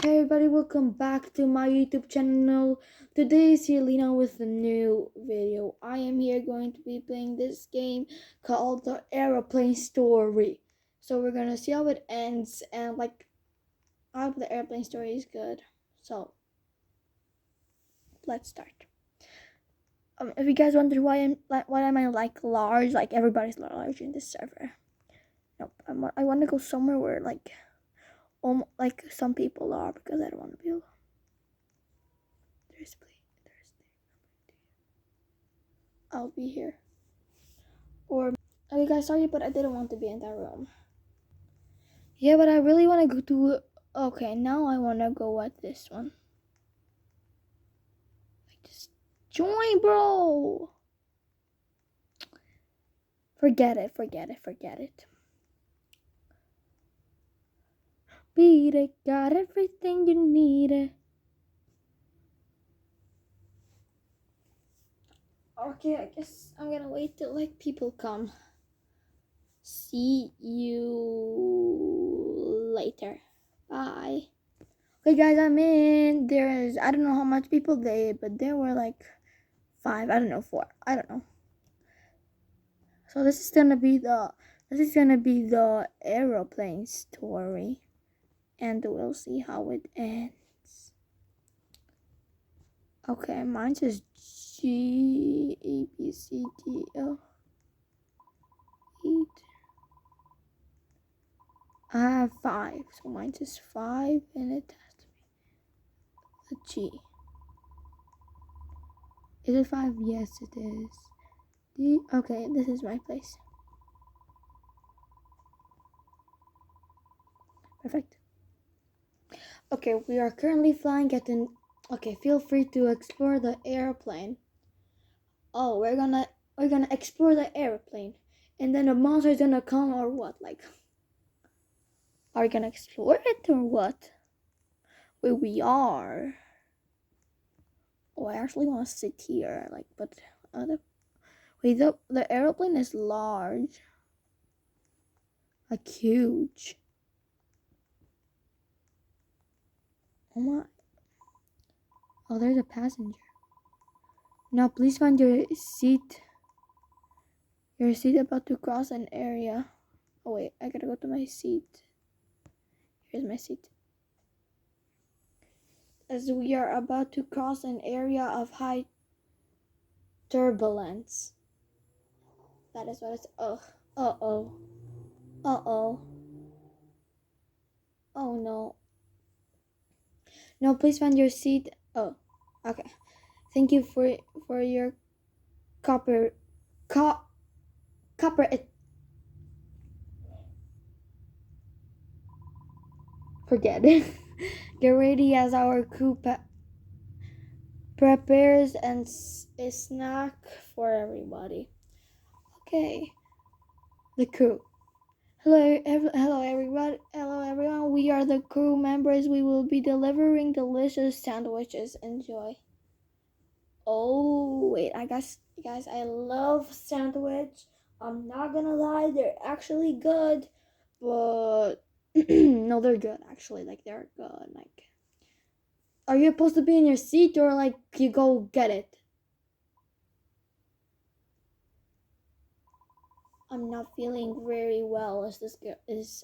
Hey everybody, welcome back to my YouTube channel. Today is Lena with a new video. I am here going to be playing this game called The Aeroplane Story. So we're gonna see how it ends, and I hope the airplane story is good. So let's start. If you guys wonder why am I large, like everybody's large in this server. Nope, I want to go somewhere where like some people are, because I don't want to be alone. Thursday. I'll be here. Or okay guys, sorry, but I didn't want to be in that room. Yeah, but I really want to go to okay, now I want to go at this one. Just join, bro. Forget it. Beat it, got everything you need. Okay, I guess I'm gonna wait till people come. See you later. Bye. Okay guys, I'm in. I don't know how much people but there were 5, I don't know, 4, I don't know. So this is gonna be the aeroplane story, and we'll see how it ends. Okay, mine says G A B C D L 8. I have 5, so mine says 5, and it has to be a G. Is it 5? Yes, it is. D. Okay, this is my place. Perfect. Okay, we are currently flying at an. Okay, feel free to explore the airplane. Oh, we're gonna explore the airplane, and then the monster's gonna come, or what? Are we gonna explore it or what? Where we are. Oh, I actually want to sit here, but the airplane is large, huge. Oh my! Oh, there's a passenger. Now, please find your seat. Your seat about to cross an area. Oh wait, I gotta go to my seat. Here's my seat. As we are about to cross an area of high turbulence. That is what it's. Ugh. Uh-oh. Uh-oh. Oh no. No, please find your seat. Oh. Okay. Thank you for your copper copper it. Forget it. Get ready as our crew prepares a snack for everybody. Okay. The crew. Hello everyone. We are the crew members. We will be delivering delicious sandwiches. Enjoy. Oh wait, guys, I love sandwich. I'm not gonna lie, they're actually good, but no, they're good actually. They're good. Are you supposed to be in your seat, or you go get it? I'm not feeling very well. Is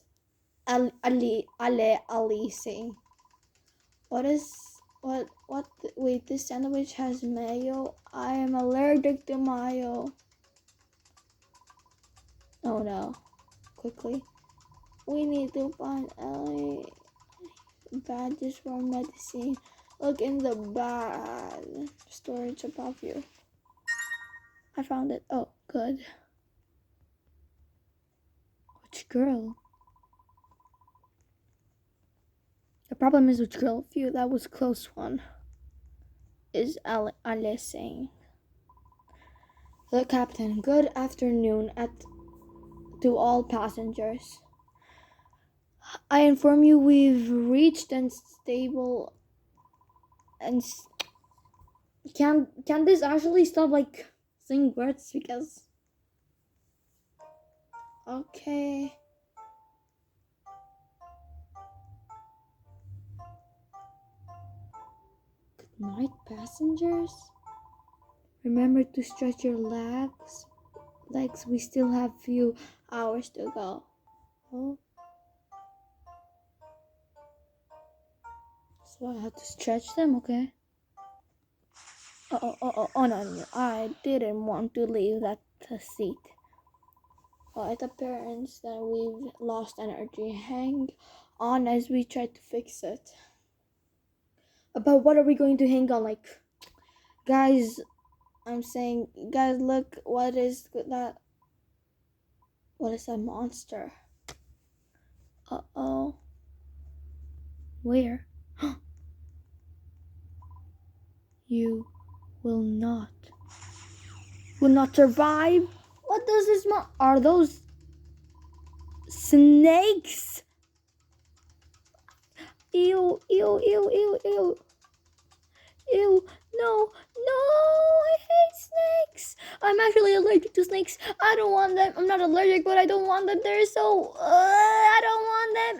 Ali saying? What? Wait, this sandwich has mayo. I am allergic to mayo. Oh no. Quickly. We need to find Ellie badges for medicine. Look in the bag storage above you. I found it. Oh, good. Which girl? The problem is which girl. Phew, that was a close one. Is Ale saying. The captain. Good afternoon to all passengers. I inform you we've reached and stable and can this actually stop saying words, because okay. Night passengers? Remember to stretch your legs. We still have few hours to go. Oh. So I have to stretch them, okay? Oh, no, I didn't want to leave that seat. Well, it appears that we've lost energy. Hang on as we try to fix it. But what are we going to hang on? Like, guys, I'm saying, guys, look, what is that? What is that monster? Uh-oh. Where? You will not survive. What does this are those snakes? Ew, ew, ew, ew, ew. Ew, no, I hate snakes. I'm actually allergic to snakes. I don't want them. I'm not allergic, but I don't want them. They're so, I don't want them.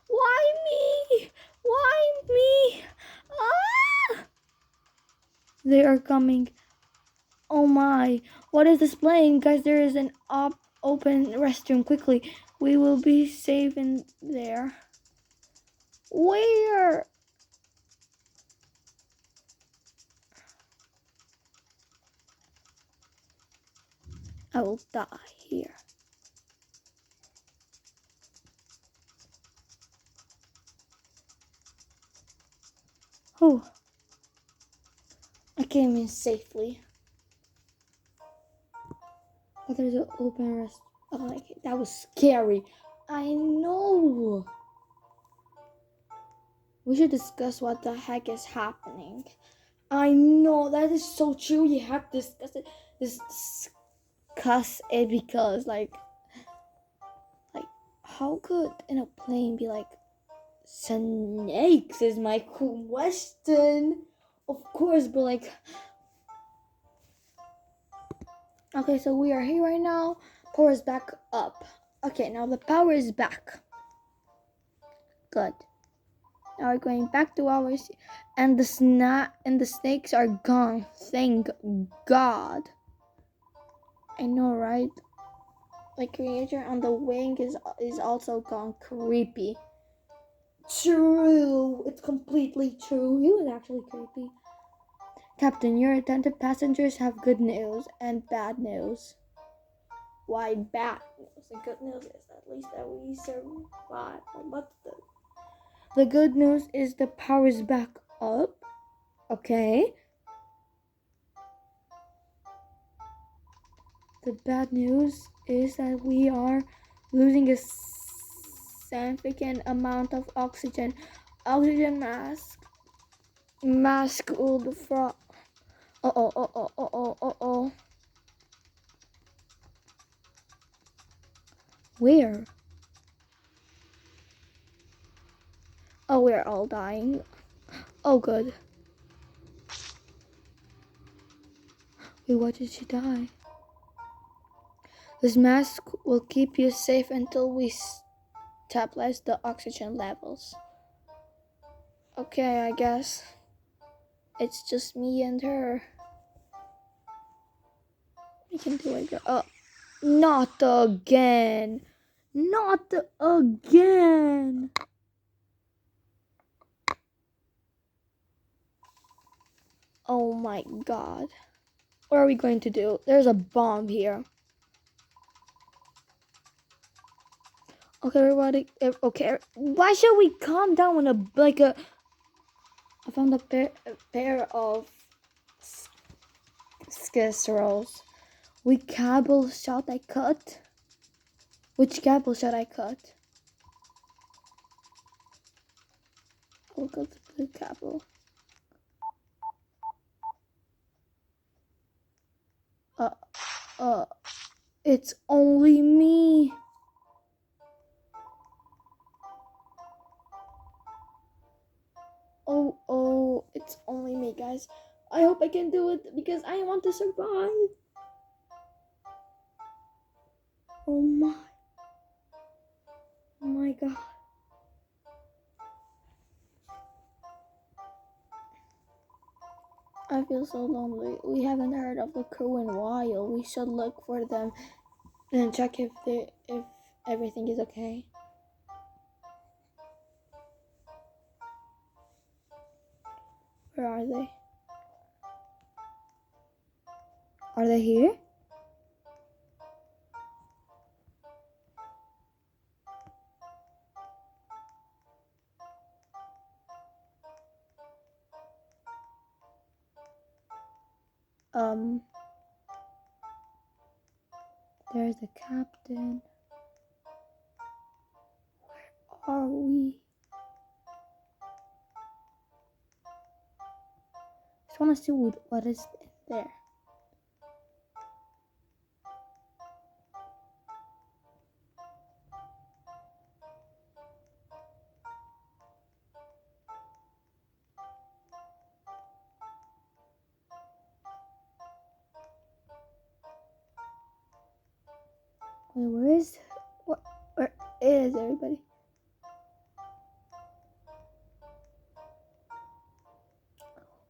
Why me? Why me? They are coming. Oh my, what is this playing? Guys, there is an open restroom. Quickly, we will be safe in there. Where? I will die here. Oh, I came in safely. But there's an open rest. Oh, that was scary. I know. We should discuss what the heck is happening. I know, that is so true. You have to discuss it. Discuss it because, like, how could in a plane be like snakes? Is my question. Of course, but like. Okay, so we are here right now. Power is back up. Okay, now the power is back. Good. Now we're going back to ours, and the snakes are gone. Thank God. I know, right? The creature on the wing is also gone. Creepy. True. It's completely true. He was actually creepy. Captain, your attentive passengers have good news and bad news. Why bad news? The good news is at least that we survived. What's the good news is the power is back up. Okay. The bad news is that we are losing a significant amount of oxygen. Oxygen mask will defrost. Oh. Where? Oh, we're all dying. Oh, good. Wait, why did she die? This mask will keep you safe until we stabilize the oxygen levels. Okay, I guess. It's just me and her. We can do it. Oh, not again. Not again. Oh my God. What are we going to do? There's a bomb here. Okay, everybody. Okay, why should we calm down when I found a pair of scissors. Which cable should I cut? Which cable should I cut? I'll cut the cable. It's only me. Oh, it's only me, guys. I hope I can do it because I want to survive. Oh my God. I feel so lonely. We haven't heard of the crew in a while. We should look for them and check if everything is okay. Where are they? Are they here? There's the captain. Where are we? Just want to see what is there. Wait, where is everybody?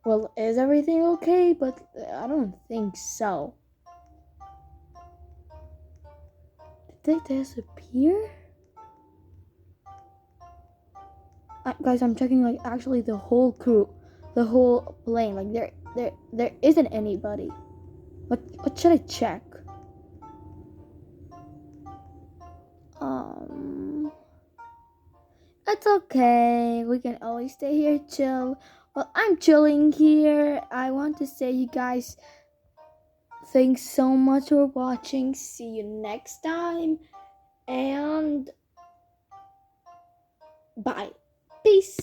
Well, is everything okay? But I don't think so. Did they disappear? Guys, I'm checking like actually the whole crew, the whole plane. Like there isn't anybody. What should I check? It's okay. We can always stay here chill. Well, I'm chilling here. I want to say you guys, thanks so much for watching. See you next time. And bye. Peace.